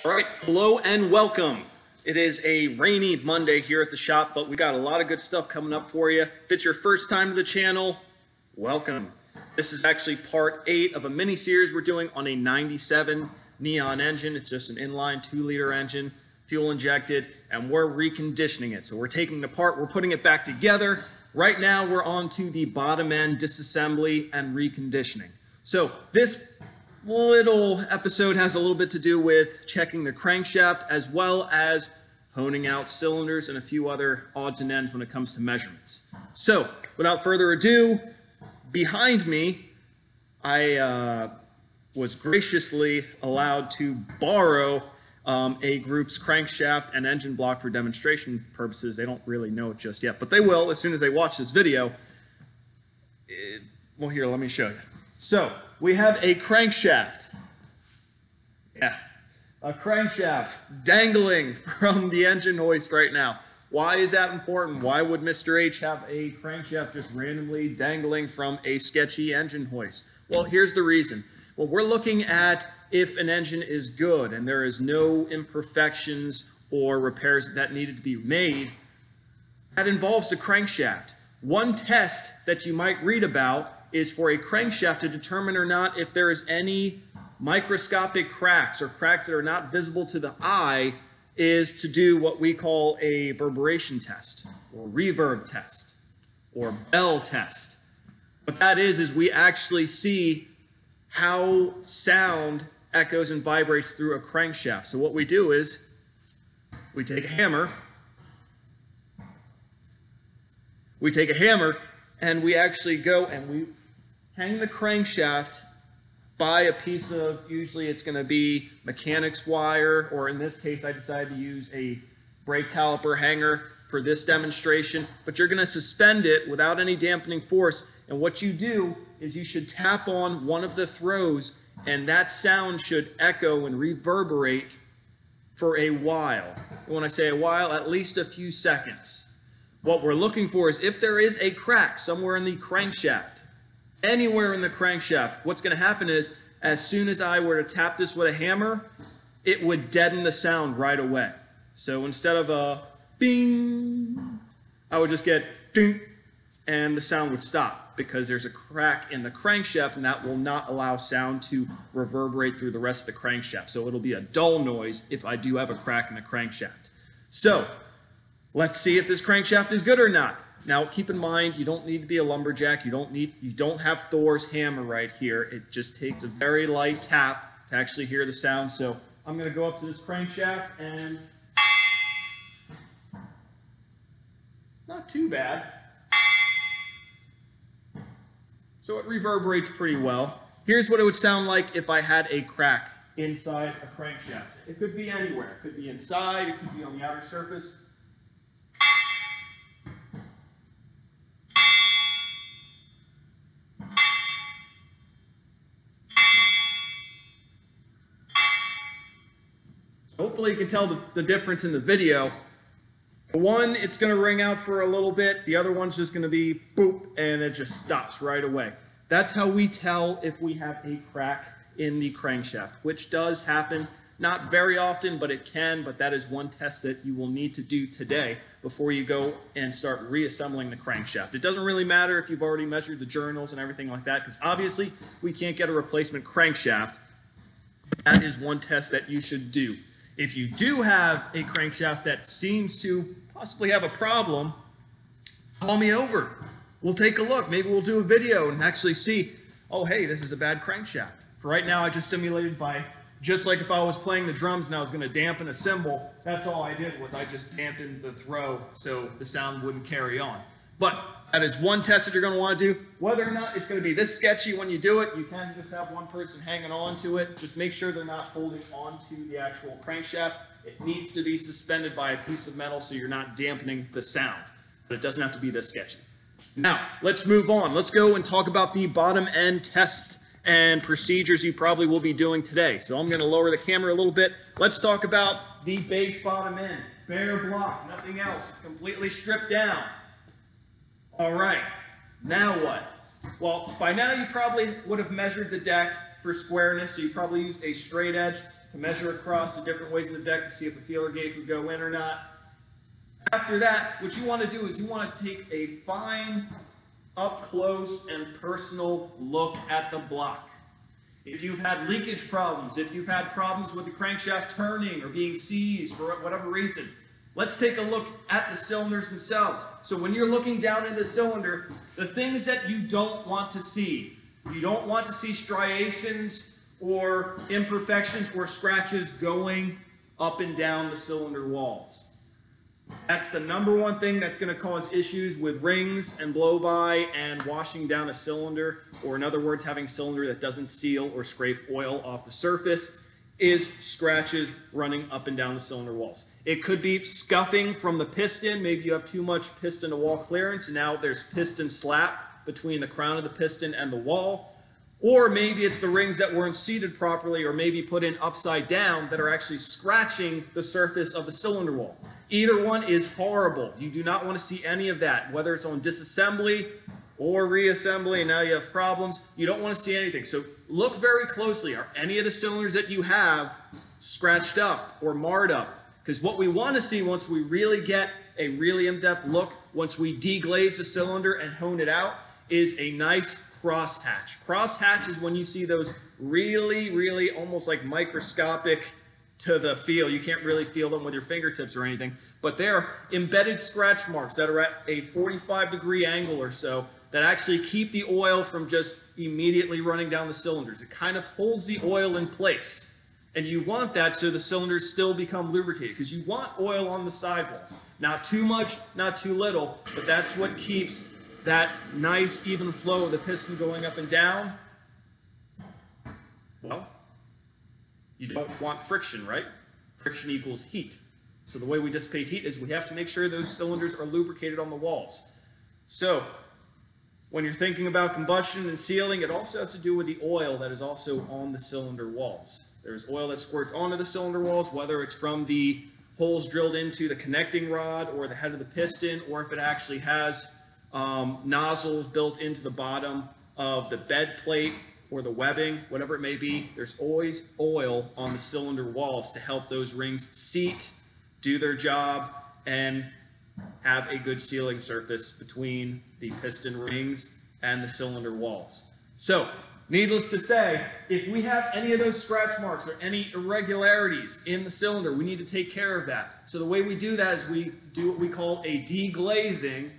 All right, hello and welcome. It is a rainy Monday here at the shop, but we got a lot of good stuff coming up for you. If it's your first time to the channel, welcome. This is actually part 8 of a mini series we're doing on a 97 Neon engine. It's just an inline 2-liter engine, fuel injected, and we're reconditioning it. So we're taking it apart, we're putting it back together. Right now we're on to the bottom end disassembly and reconditioning. So this little episode has a little bit to do with checking the crankshaft as well as honing out cylinders and a few other odds and ends when it comes to measurements. So without further ado, behind me I was graciously allowed to borrow a group's crankshaft and engine block for demonstration purposes. They don't really know it just yet, but they will as soon as they watch this video. Well, here, let me show you. So we have a crankshaft. Yeah, a crankshaft dangling from the engine hoist right now. Why is that important? Why would Mr. H have a crankshaft just randomly dangling from a sketchy engine hoist? Well, here's the reason. Well, we're looking at if an engine is good and there is no imperfections or repairs that needed to be made. That involves the crankshaft. One test that you might read about is for a crankshaft to determine or not if there is any microscopic cracks or cracks that are not visible to the eye, is to do what we call a reverberation test or reverb test or bell test. What that is we actually see how sound echoes and vibrates through a crankshaft. So what we do is we take a hammer and we actually go and we hang the crankshaft by a piece of, usually it's going to be mechanics wire, or in this case I decided to use a brake caliper hanger for this demonstration, but you're going to suspend it without any dampening force, and what you do is you should tap on one of the throws and that sound should echo and reverberate for a while. And when I say a while, at least a few seconds. What we're looking for is if there is a crack somewhere in the crankshaft, anywhere in the crankshaft, what's going to happen is as soon as I were to tap this with a hammer, it would deaden the sound right away. So instead of a bing, I would just get ding, and the sound would stop because there's a crack in the crankshaft and that will not allow sound to reverberate through the rest of the crankshaft. So it'll be a dull noise if I do have a crack in the crankshaft. So let's see if this crankshaft is good or not. Now keep in mind, you don't need to be a lumberjack. You don't have Thor's hammer right here. It just takes a very light tap to actually hear the sound. So I'm going to go up to this crankshaft and not too bad. So it reverberates pretty well. Here's what it would sound like if I had a crack inside a crankshaft. It could be anywhere. It could be inside, it could be on the outer surface. Hopefully you can tell the difference in the video. One, it's going to ring out for a little bit. The other one's just going to be boop, and it just stops right away. That's how we tell if we have a crack in the crankshaft, which does happen. Not very often, but it can. But that is one test that you will need to do today before you go and start reassembling the crankshaft. It doesn't really matter if you've already measured the journals and everything like that, because obviously we can't get a replacement crankshaft. That is one test that you should do. If you do have a crankshaft that seems to possibly have a problem, call me over. We'll take a look. Maybe we'll do a video and actually see, oh, hey, this is a bad crankshaft. For right now, I just simulated by, just like if I was playing the drums and I was going to dampen a cymbal, that's all I did was I just dampened the throw so the sound wouldn't carry on. But that is one test that you're going to want to do. Whether or not it's going to be this sketchy when you do it, you can just have one person hanging on to it. Just make sure they're not holding on to the actual crankshaft. It needs to be suspended by a piece of metal so you're not dampening the sound. But it doesn't have to be this sketchy. Now, let's move on. Let's go and talk about the bottom end tests and procedures you probably will be doing today. So I'm going to lower the camera a little bit. Let's talk about the base bottom end. Bare block, nothing else. It's completely stripped down. All right, now what? Well, by now you probably would have measured the deck for squareness, so you probably used a straight edge to to measure across the different ways of the deck to see if the feeler gauge would go in or not. After that, what you want to do is you want to take a fine, up close and personal look at the block. If you've had leakage problems, if you've had problems with the crankshaft turning or being seized for whatever reason, let's take a look at the cylinders themselves. So when you're looking down in the cylinder, the things that you don't want to see, you don't want to see striations or imperfections or scratches going up and down the cylinder walls. That's the number one thing that's going to cause issues with rings and blow-by and washing down a cylinder, or in other words, having a cylinder that doesn't seal or scrape oil off the surface, is scratches running up and down the cylinder walls. It could be scuffing from the piston. Maybe you have too much piston to wall clearance and now there's piston slap between the crown of the piston and the wall. Or maybe it's the rings that weren't seated properly or maybe put in upside down that are actually scratching the surface of the cylinder wall. Either one is horrible. You do not want to see any of that, whether it's on disassembly or reassembly and now you have problems. You don't want to see anything. So look very closely. Are any of the cylinders that you have scratched up or marred up? Because what we want to see once we really get a really in-depth look, once we deglaze the cylinder and hone it out, is a nice crosshatch. Crosshatch is when you see those really almost like microscopic to the feel. You can't really feel them with your fingertips or anything, but they're embedded scratch marks that are at a 45-degree angle or so that actually keep the oil from just immediately running down the cylinders. It kind of holds the oil in place, and you want that so the cylinders still become lubricated because you want oil on the sidewalls. Not too much, not too little, but that's what keeps that nice even flow of the piston going up and down. Well, you don't want friction, right? Friction equals heat. So the way we dissipate heat is we have to make sure those cylinders are lubricated on the walls. So when you're thinking about combustion and sealing, it also has to do with the oil that is also on the cylinder walls. There's oil that squirts onto the cylinder walls, whether it's from the holes drilled into the connecting rod or the head of the piston, or if it actually has nozzles built into the bottom of the bed plate or the webbing, whatever it may be. There's always oil on the cylinder walls to help those rings seat, do their job, and have a good sealing surface between the piston rings and the cylinder walls. So, needless to say, if we have any of those scratch marks or any irregularities in the cylinder, we need to take care of that. So the way we do that is we do what we call a deglazing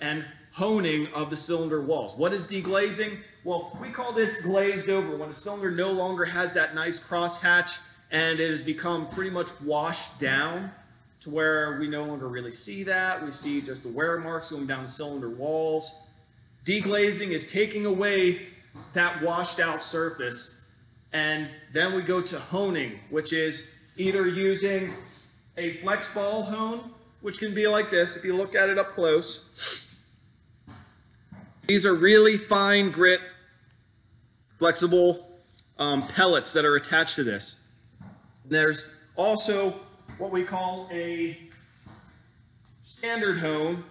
and honing of the cylinder walls. What is deglazing? Well, we call this glazed over, when the cylinder no longer has that nice crosshatch and it has become pretty much washed down to where we no longer really see that. We see just the wear marks going down the cylinder walls. Deglazing is taking away that washed out surface, and then we go to honing, which is either using a flex ball hone, which can be like this if you look at it up close. These are really fine grit, flexible pellets that are attached to this. There's also what we call a standard hone,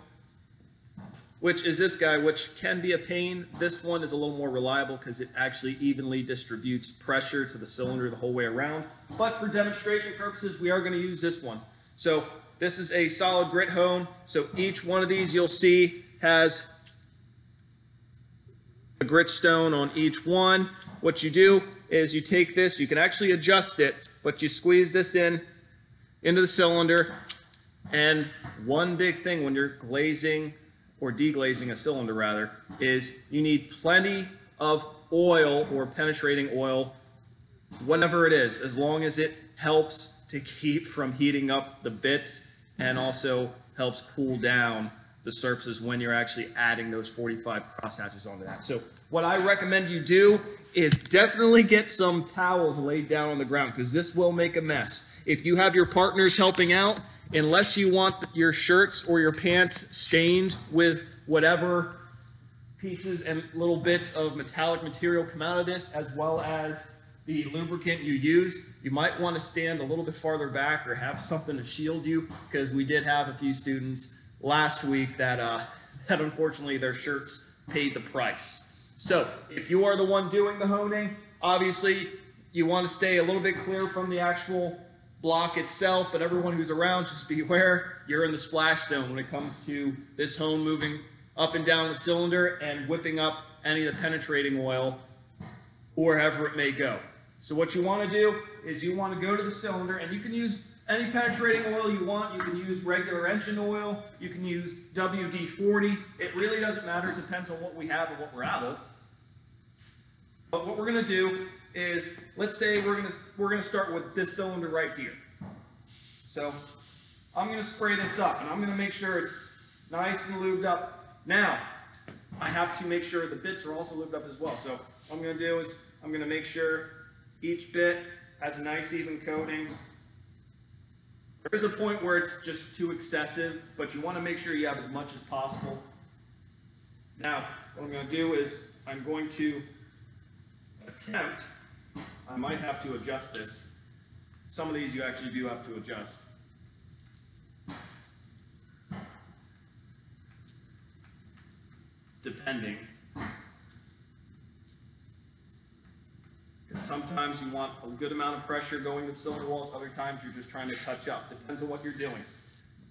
which is this guy, which can be a pain. This one is a little more reliable because it actually evenly distributes pressure to the cylinder the whole way around. But for demonstration purposes, we are going to use this one. So this is a solid grit hone. So each one of these you'll see has a grit stone on each one. What you do is you take this, you can actually adjust it, but you squeeze this into the cylinder. And one big thing when you're glazing or deglazing a cylinder rather, is you need plenty of oil or penetrating oil, whatever it is, as long as it helps to keep from heating up the bits and also helps cool down the surfaces when you're actually adding those 45 crosshatches onto that. So what I recommend you do is definitely get some towels laid down on the ground because this will make a mess. If you have your partners helping out, unless you want your shirts or your pants stained with whatever pieces and little bits of metallic material come out of this, as well as the lubricant you use, you might want to stand a little bit farther back or have something to shield you, because we did have a few students last week that unfortunately their shirts paid the price. So if you are the one doing the honing, obviously You want to stay a little bit clear from the actual block itself, but everyone who's around, just be aware you're in the splash zone when it comes to this hone moving up and down the cylinder and whipping up any of the penetrating oil wherever it may go. So what you want to do is you want to go to the cylinder, and you can use any penetrating oil you want. You can use regular engine oil, you can use WD-40. It really doesn't matter. It depends on what we have and what we're out of. But what we're going to do is, let's say we're going to start with this cylinder right here. So I'm going to spray this up, and I'm going to make sure it's nice and lubed up. Now, I have to make sure the bits are also lubed up as well. So what I'm going to do is I'm going to make sure each bit has a nice even coating. There is a point where it's just too excessive, but you want to make sure you have as much as possible. Now, what I'm going to do is I'm going to attempt, I might have to adjust this. Some of these you actually do have to adjust. Depending. Because sometimes you want a good amount of pressure going to the cylinder walls, other times you're just trying to touch up. Depends on what you're doing.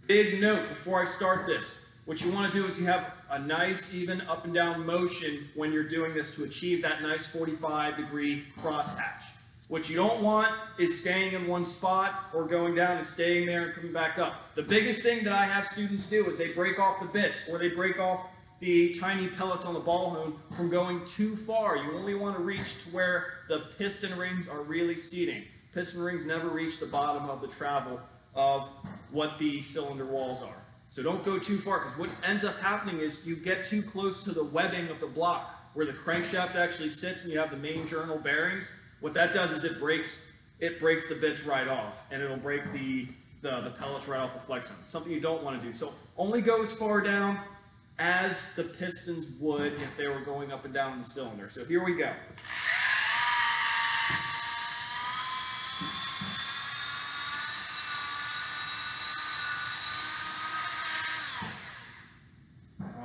Big note before I start this. What you want to do is you have a nice even up and down motion when you're doing this to achieve that nice 45-degree crosshatch. What you don't want is staying in one spot or going down and staying there and coming back up. The biggest thing that I have students do is they break off the bits, or they break off the tiny pellets on the ball hone from going too far. You only want to reach to where the piston rings are really seating. Piston rings never reach the bottom of the travel of what the cylinder walls are. So don't go too far, because what ends up happening is you get too close to the webbing of the block where the crankshaft actually sits and you have the main journal bearings. What that does is it breaks the bits right off, and it'll break the pellets right off the flex zone. It's something you don't want to do. So only go as far down as the pistons would if they were going up and down the cylinder. So here we go.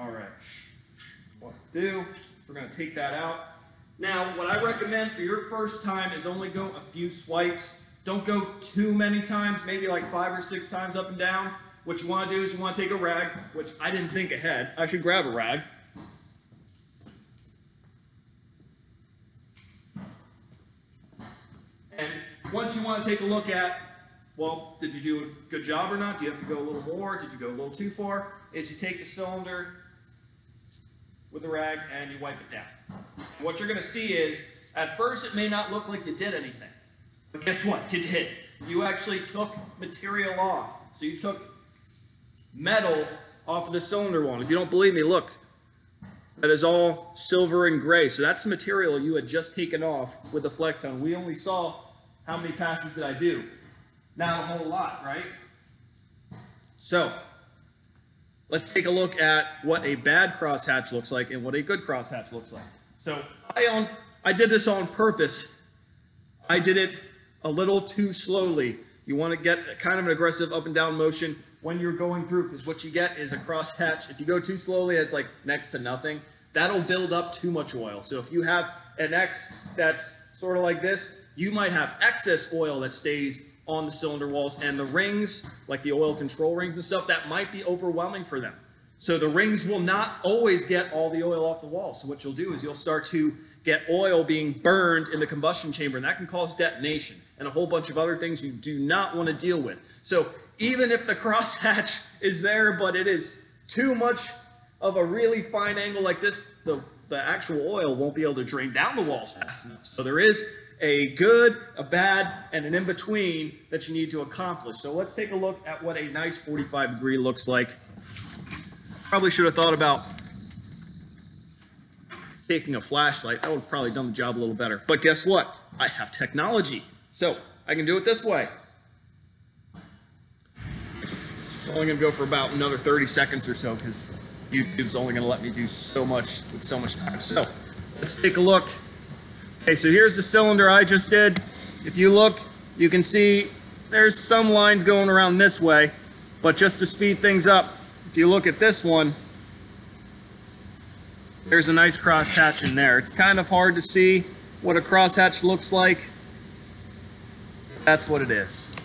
All right. What to do, we're going to take that out. Now, what I recommend for your first time is only go a few swipes. Don't go too many times, maybe like 5 or 6 times up and down. What you want to do is you want to take a rag, which I didn't think ahead. I should grab a rag. And once you want to take a look at, well, did you do a good job or not? Do you have to go a little more? Did you go a little too far? Is you take the cylinder with the rag and you wipe it down. And what you're going to see is, at first it may not look like you did anything. But guess what? You did. You actually took material off. So you took metal off of the cylinder wall. If you don't believe me, look. That is all silver and gray. So that's the material you had just taken off with the flex zone. We only saw, how many passes did I do? Not a whole lot, right? So let's take a look at what a bad crosshatch looks like and what a good crosshatch looks like. So I did this on purpose. I did it a little too slowly. You want to get kind of an aggressive up and down motion when you're going through, because what you get is a crosshatch. If you go too slowly, it's like next to nothing. That'll build up too much oil. So if you have an X that's sort of like this, you might have excess oil that stays on the cylinder walls, and the rings, like the oil control rings and stuff, that might be overwhelming for them. So the rings will not always get all the oil off the wall. So what you'll do is you'll start to get oil being burned in the combustion chamber, and that can cause detonation and a whole bunch of other things you do not want to deal with. So even if the crosshatch is there, but it is too much of a really fine angle like this, the actual oil won't be able to drain down the walls fast enough. So there is a good, a bad, and an in-between that you need to accomplish. So let's take a look at what a nice 45-degree looks like. Probably should have thought about taking a flashlight. That would have probably done the job a little better. But guess what? I have technology. So I can do it this way. I'm only going to go for about another 30 seconds or so, because YouTube's only going to let me do so much with so much time. So let's take a look. Okay, so here's the cylinder I just did. If you look, you can see there's some lines going around this way, but just to speed things up, if you look at this one, there's a nice crosshatch in there. It's kind of hard to see what a crosshatch looks like That's what it is.